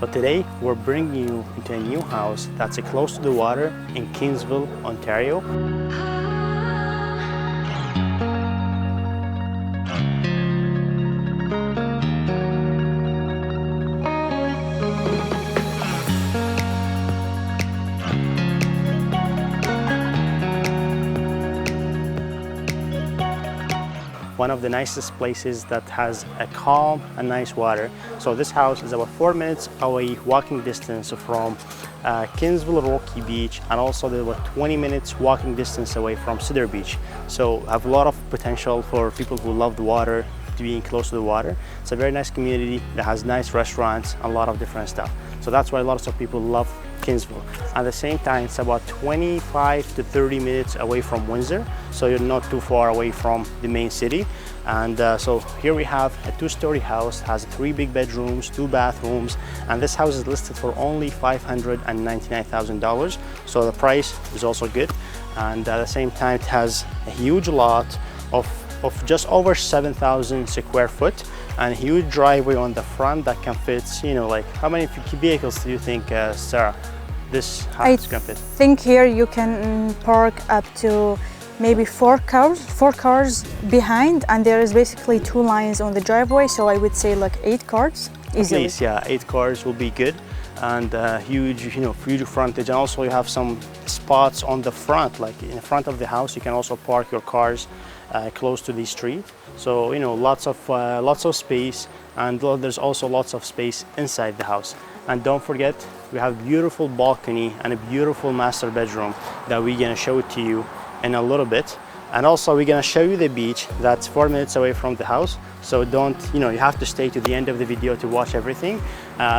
So today we're bringing you into a new house that's close to the water in Kingsville, Ontario. One of the nicest places that has a calm and nice water. So this house is about 4 minutes away walking distance from Kingsville Rocky Beach, and also they're about 20 minutes walking distance away from Cedar Beach. So have a lot of potential for people who love the water, to being close to the water. It's a very nice community that has nice restaurants and a lot of different stuff. So that's why lots of people love Kingsville. At the same time, it's about 25 to 30 minutes away from Windsor, so you're not too far away from the main city. And so here we have a 2-story house, has 3 big bedrooms, 2 bathrooms, and this house is listed for only $599,000. So the price is also good, and at the same time it has a huge lot of just over 7,000 square foot and a huge driveway on the front that can fit, you know, like how many vehicles do you think, Sarah, this house can fit? I think here you can park up to maybe 4 cars behind, and there is basically 2 lines on the driveway, so I would say like 8 cars easily. At least, yeah, 8 cars will be good, and huge, you know, huge frontage. And also you have some spots on the front, like in the front of the house, you can also park your cars close to the street. So, you know, lots of space, and there's also lots of space inside the house. And don't forget, we have a beautiful balcony and a beautiful master bedroom that we're gonna show it to you in a little bit. And also we're gonna show you the beach that's 4 minutes away from the house. So don't, you know, you have to stay to the end of the video to watch everything.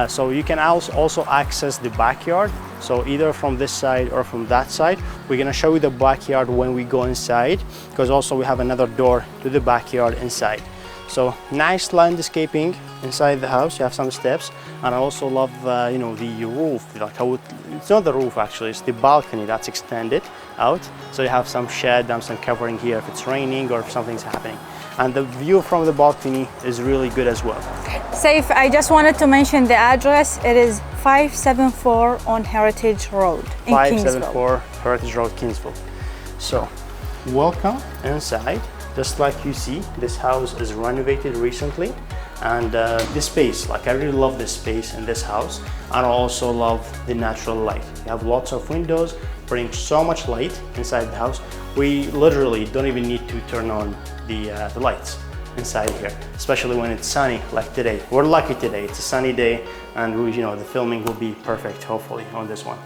So you can also access the backyard. So either from this side or from that side. We're gonna show you the backyard when we go inside, because also we have another door to the backyard inside. So nice landscaping inside the house. You have some steps, and I also love, you know, the roof. Like how it's not the roof actually; it's the balcony that's extended out. So you have some shed and some covering here if it's raining or if something's happening. And the view from the balcony is really good as well. Saif, I just wanted to mention the address. It is 574 on Heritage Road in 574 Heritage Road, Kingsville. So welcome inside. Just like you see, this house is renovated recently, and this space, like I really love this space in this house, and I also love the natural light. You have lots of windows, bring so much light inside the house. We literally don't even need to turn on the lights inside here, especially when it's sunny like today. We're lucky today, it's a sunny day, and we, you know, the filming will be perfect hopefully on this one.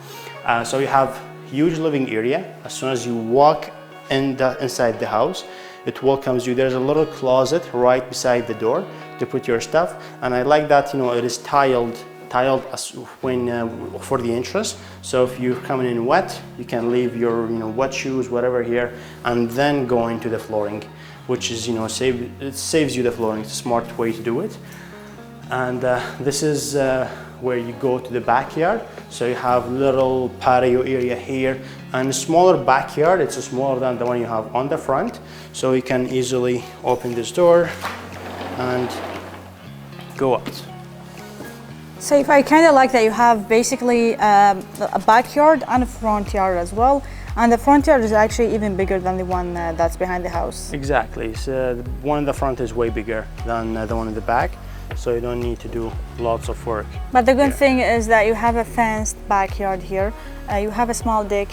So you have huge living area. As soon as you walk inside the house, it welcomes you. There's a little closet right beside the door to put your stuff, and I like that, you know, it is tiled as when for the entrance. So if you're coming in wet, you can leave your, you know, wet shoes, whatever here, and then go into the flooring, which is, you know, it saves you the flooring. It's a smart way to do it. And this is where you go to the backyard. So you have little patio area here and a smaller backyard. It's smaller than the one you have on the front. So you can easily open this door and go out. Saif, I kind of like that you have basically a backyard and a front yard as well. And the front yard is actually even bigger than the one that's behind the house. Exactly. So the one in the front is way bigger than the one in the back. So you don't need to do lots of work. But the good thing is that you have a fenced backyard here. You have a small deck.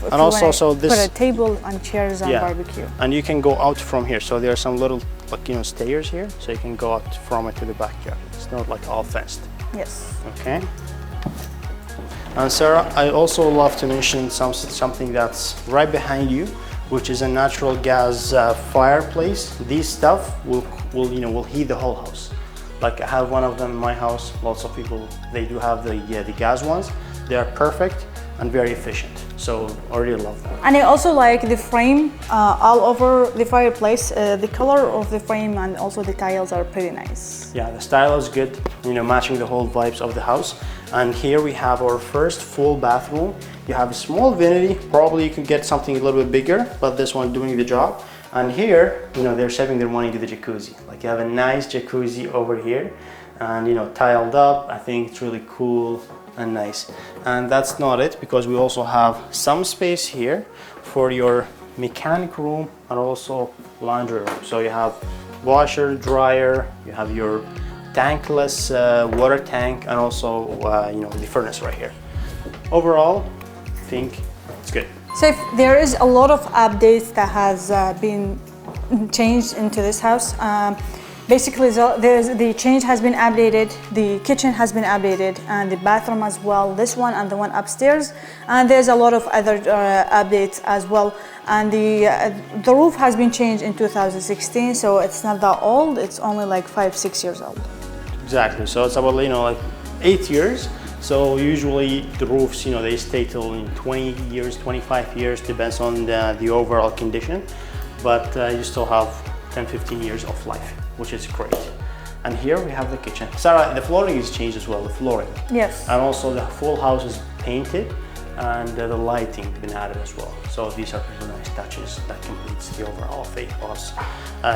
And also, so this put a table and chairs and barbecue. And you can go out from here. So there are some little, like, you know, stairs here, so you can go out from it to the backyard. It's not like all fenced. Yes. Okay. And Sarah, I also love to mention something that's right behind you, which is a natural gas fireplace. These stuff will heat the whole house. Like I have one of them in my house. Lots of people, they do have the gas ones. They are perfect and very efficient. So I really love them. And I also like the frame all over the fireplace. The color of the frame and also the tiles are pretty nice. Yeah, the style is good, you know, matching the whole vibes of the house. And here we have our first full bathroom. You have a small vanity. Probably you can get something a little bit bigger, but this one doing the job. And here, you know, they're saving their money to the jacuzzi. Like you have a nice jacuzzi over here. and tiled up. I think it's really cool and nice. And that's not it, because we also have some space here for your mechanic room and also laundry room. So you have washer, dryer, you have your tankless water tank, and also the furnace right here. Overall, I think it's good. So there is a lot of updates that has been changed into this house. Basically, the change has been updated, the kitchen has been updated, and the bathroom as well, this one and the one upstairs. And there's a lot of other updates as well. And the roof has been changed in 2016, so it's not that old, it's only like 5-6 years old. Exactly, so it's about like 8 years. So usually the roofs, they stay till 20 years, 25 years, depends on the overall condition. But you still have 10-15 years of life, which is great. And here we have the kitchen. Sarah, the flooring is changed as well, the flooring. Yes. And also the full house is painted, and the lighting been added as well. So these are really nice touches that completes the overall house.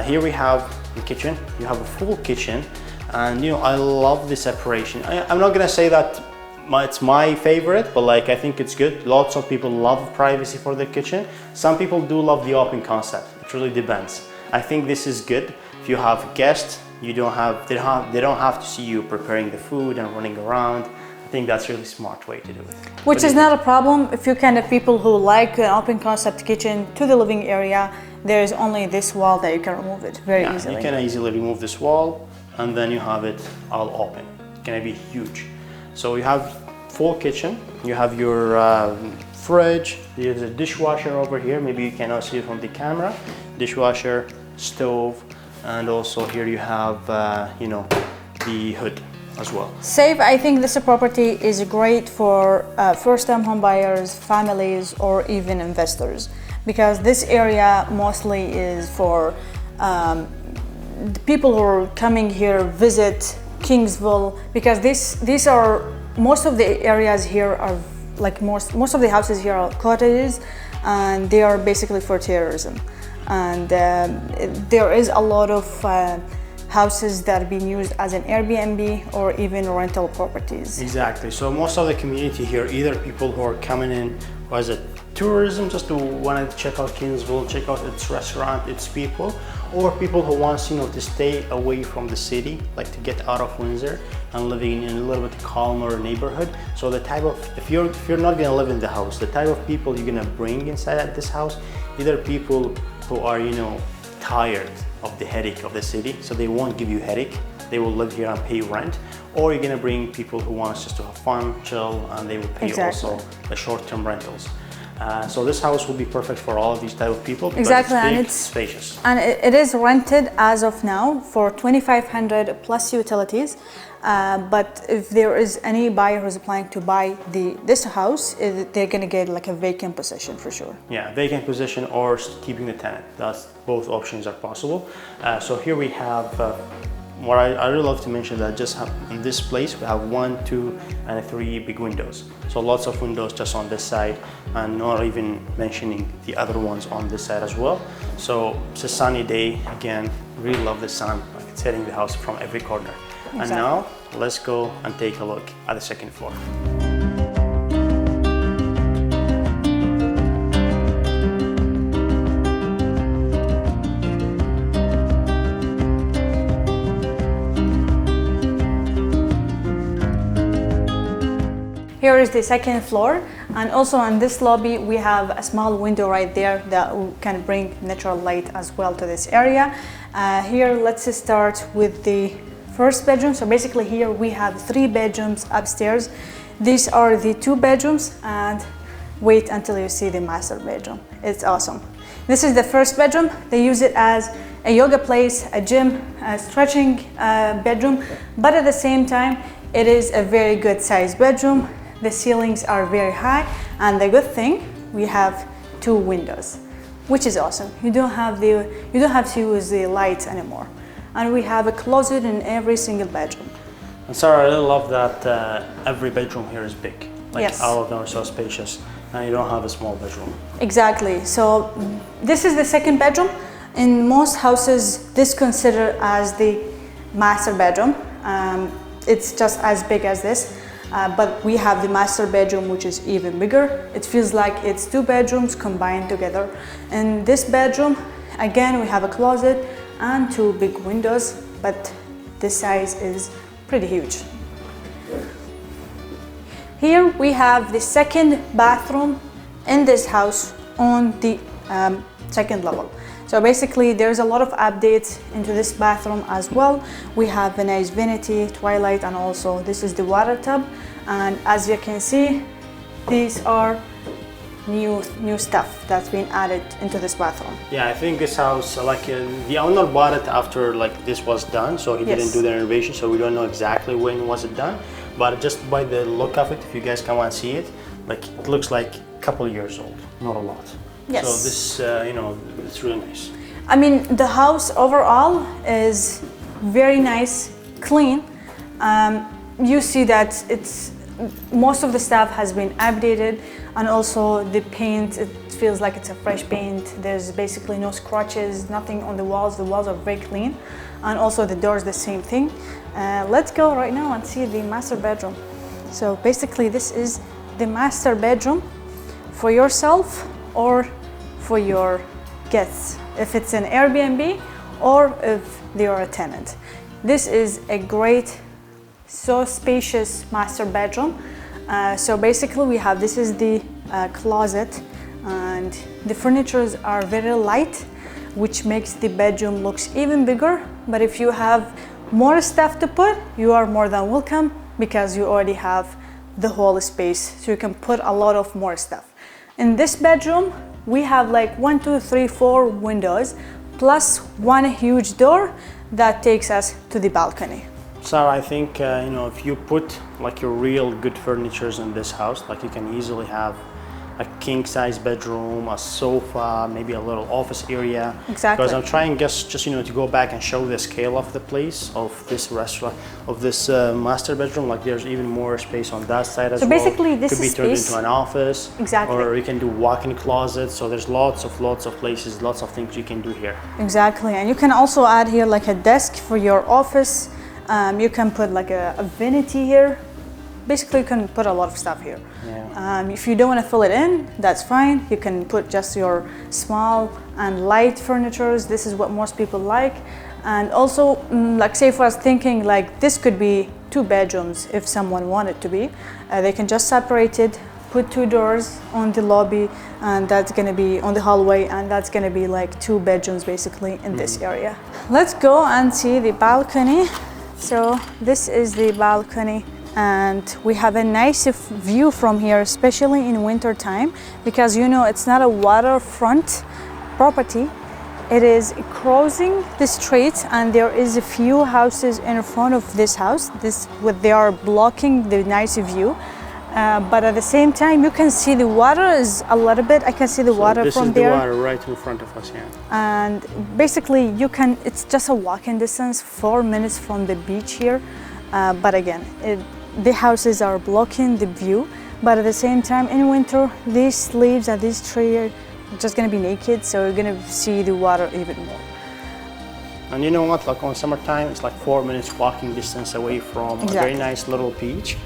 Here we have the kitchen. You have a full kitchen, and I love the separation. I'm not gonna say that it's my favorite, but I think it's good. Lots of people love privacy for the kitchen. Some people do love the open concept. It really depends. I think this is good. If you have guests, they don't have to see you preparing the food and running around. I think that's a really smart way to do it. Which is not a problem if you're kind of people who like an open concept kitchen to the living area. There is only this wall that you can remove it very easily. You can easily remove this wall, and then you have it all open. It's gonna be huge. So you have full kitchen. You have your fridge. There's a dishwasher over here. Maybe you cannot see it from the camera. Dishwasher, stove, and also here you have the hood as well. Safe, I think this property is great for first-time home buyers, families, or even investors, because this area mostly is for the people who are coming here visit Kingsville, because these are most of the areas here are like most of the houses here are cottages, and they are basically for tourism. And there is a lot of houses that are being used as an Airbnb or even rental properties. Exactly. So most of the community here, either people who are coming in as a tourism, just to want to check out Kingsville, check out its restaurant, its people, or people who wants to stay away from the city, like to get out of Windsor and living in a little bit calmer neighborhood. So the type of, if you're not gonna live in the house, the type of people you're gonna bring inside this house, either people who are tired of the headache of the city, so they won't give you headache, they will live here and pay rent, or you're gonna bring people who want just to have fun, chill, and they will pay also the short-term rentals. So this house will be perfect for all of these type of people because it's big, and it's spacious. And it is rented as of now for $2,500 plus utilities. But if there is any buyer who's planning to buy this house, they're gonna get like a vacant position for sure. Yeah, vacant position or keeping the tenant. That's both options are possible. So here we have what I really love to mention that just in this place we have 1, 2, and 3 big windows. So lots of windows just on this side, and not even mentioning the other ones on this side as well. So it's a sunny day again. Really love the sun. Like it's hitting the house from every corner. Exactly. And now let's go and take a look at the second floor. Here is the second floor, and also in this lobby we have a small window right there that can bring natural light as well to this area. Here let's start with the first bedroom. So basically here we have 3 bedrooms upstairs. These are the 2 bedrooms, and wait until you see the master bedroom. It's awesome. This is the first bedroom. They use it as a yoga place, a gym, a stretching bedroom, but at the same time it is a very good sized bedroom. The ceilings are very high, and the good thing, we have 2 windows, which is awesome. You don't have to use the lights anymore. And we have a closet in every single bedroom. And Sarah, I really love that every bedroom here is big. Like yes. All of them are so spacious, and you don't have a small bedroom. Exactly. So this is the second bedroom. In most houses, this is considered as the master bedroom. It's just as big as this, but we have the master bedroom, which is even bigger. It feels like it's 2 bedrooms combined together. In this bedroom, again, we have a closet and 2 big windows, but this size is pretty huge. Here we have the second bathroom in this house on the second level. So basically there's a lot of updates into this bathroom as well. We have a nice vanity, twilight, and also this is the water tub. And as you can see, these are new stuff that's been added into this bathroom. Yeah, I think this house, the owner bought it after this was done, so he didn't do the renovation, so we don't know exactly when was it done. But just by the look of it, if you guys come and see it, it looks like a couple of years old, not a lot. Yes. So this, it's really nice. I mean, the house overall is very nice, clean. You see that most of the stuff has been updated, and also the paint, it feels like it's a fresh paint. There's basically no scratches, nothing on the walls. The walls are very clean, and also the doors the same thing. Let's go right now and see the master bedroom. So basically this is the master bedroom for yourself or for your guests, if it's an Airbnb or if they are a tenant. This is a great, so spacious master bedroom. So basically we have, this is the closet, and the furnitures are very light, which makes the bedroom looks even bigger. But if you have more stuff to put, you are more than welcome, because you already have the whole space, so you can put a lot of more stuff. In this bedroom, we have 1, 2, 3, 4 windows, plus 1 huge door that takes us to the balcony. Sarah, I think if you put your real good furnitures in this house, you can easily have a king-size bedroom, a sofa, maybe a little office area. Exactly. Because I'm trying just to go back and show the scale of the place, of this restaurant, of this master bedroom. There's even more space on that side as well. So basically this could be is turned space. into an office. Exactly. Or you can do walk-in closets. So there's lots of places, lots of things you can do here. Exactly, and you can also add here a desk for your office. You can put a vanity here. Basically, you can put a lot of stuff here. Yeah. If you don't want to fill it in, that's fine. You can put just your small and light furnitures. This is what most people like. And also, say if I was thinking this could be 2 bedrooms if someone wanted to be. They can just separate it, put 2 doors on the lobby, and that's going to be on the hallway, and that's going to be 2 bedrooms basically in this area. Let's go and see the balcony. So this is the balcony, and we have a nice view from here, especially in winter time, because it's not a waterfront property. It is crossing the street, and there is a few houses in front of this house. They are blocking the nice view. But at the same time, you can see the water is a little bit. I can see the water from there. This is the water right in front of us, yeah. And basically, it's just a walking distance, 4 minutes from the beach here. But again, the houses are blocking the view. But at the same time, in winter, these leaves and these trees are just going to be naked, so you're going to see the water even more. And you know what, on summertime, it's 4 minutes walking distance away from a very nice little beach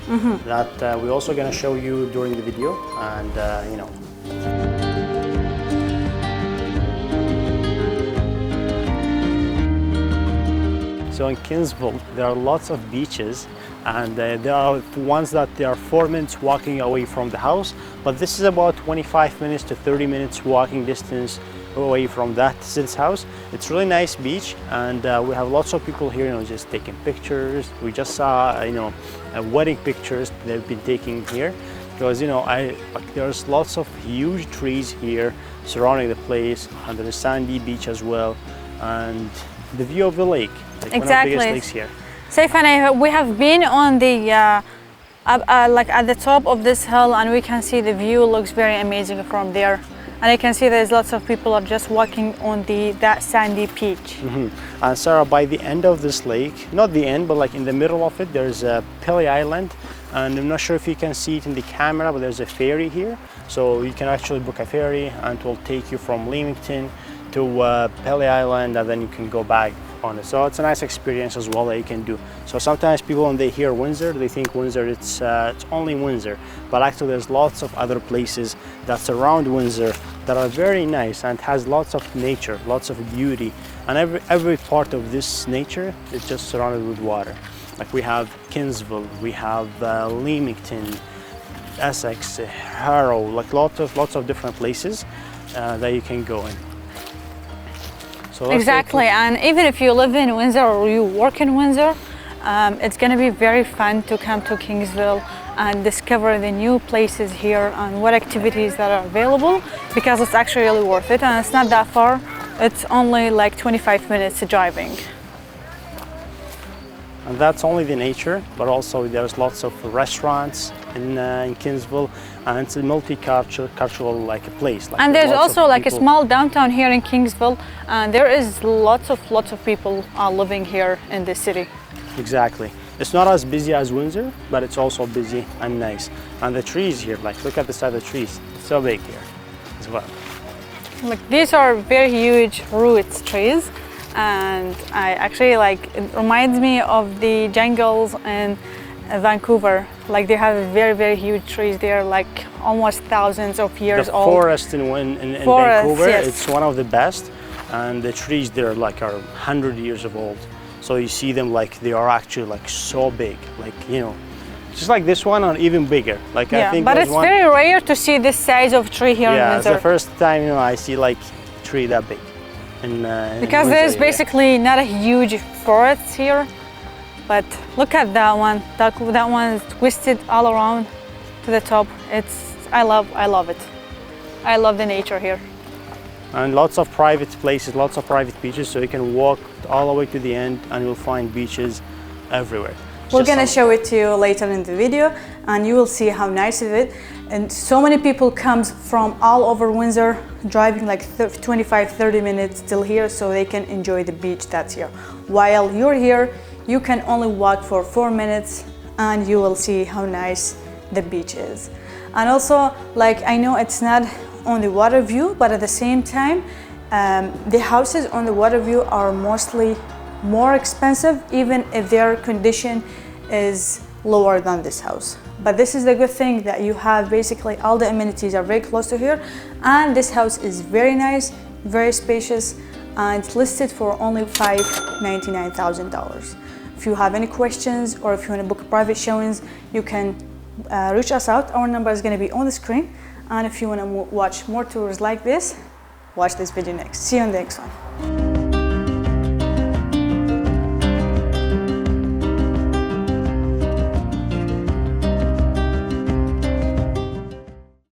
that we're also going to show you during the video. And So in Kingsville, there are lots of beaches, and there are ones that they are 4 minutes walking away from the house, but this is about 25 minutes to 30 minutes walking distance away from this house. It's really nice beach, and we have lots of people here, just taking pictures. We just saw, wedding pictures they've been taking here, because there's lots of huge trees here surrounding the place, and there's a sandy beach as well, and the view of the lake. Exactly. One of the biggest lakes here. Saif and I, we have been on the at the top of this hill, and we can see the view looks very amazing from there. And I can see there's lots of people are just walking on that sandy beach. And Sarah, by the end of this lake, not the end, but in the middle of it, there's a Pele Island. And I'm not sure if you can see it in the camera, but there's a ferry here. So you can actually book a ferry, and it will take you from Leamington to Pele Island, and then you can go back on it. So it's a nice experience as well that you can do. So sometimes people, when they hear Windsor, they think Windsor it's only Windsor, but actually there's lots of other places that surround Windsor that are very nice and has lots of nature, lots of beauty, and every part of this nature is just surrounded with water. Like we have Kingsville, we have Leamington, Essex, Harrow, like lots of different places that you can go in. So exactly, and even if you live in Windsor or you work in Windsor, it's going to be very fun to come to Kingsville and discover the new places here and what activities that are available, because it's actually really worth it, and it's not that far. It's only like 25 minutes driving. And that's only the nature, but also there's lots of restaurants in Kingsville, and it's a multicultural like a place. Like and there's also like a small downtown here in Kingsville, and there is lots of people living here in this city. Exactly. It's not as busy as Windsor, but it's also busy and nice. And the trees here, like look at the size of the trees. It's so big here as well. Look, these are very huge roots trees. And I actually like, it reminds me of the jungles in Vancouver. Like they have very huge trees there, like almost thousands of years old. The forest in Vancouver, yes. It's one of the best, and the trees there like are 100 years of old. So you see them like they are actually like so big, like you know, just like this one or even bigger. Like yeah, I think. But it's very rare to see this size of tree here in Windsor. Yeah, it's the first time I see like a tree that big. Because there's basically not a huge forest here, but look at that one. That one is twisted all around to the top. I love it. I love the nature here. And lots of private places, lots of private beaches, so you can walk all the way to the end and you'll find beaches everywhere. We're gonna show it to you later in the video, and you will see how nice it is. And so many people comes from all over Windsor, driving like 25-30 minutes till here so they can enjoy the beach that's here. While you're here, you can only walk for 4 minutes and you will see how nice the beach is. And also, like, I know it's not on the water view, but at the same time, the houses on the water view are mostly more expensive, even if their condition is lower than this house. But this is the good thing, that you have basically all the amenities are very close to here, and this house is very nice, very spacious, and it's listed for only $599,000. If you have any questions or if you want to book private showings, you can reach us out. Our number is going to be on the screen, and if you want to watch more tours like this, watch this video next. See you on the next one.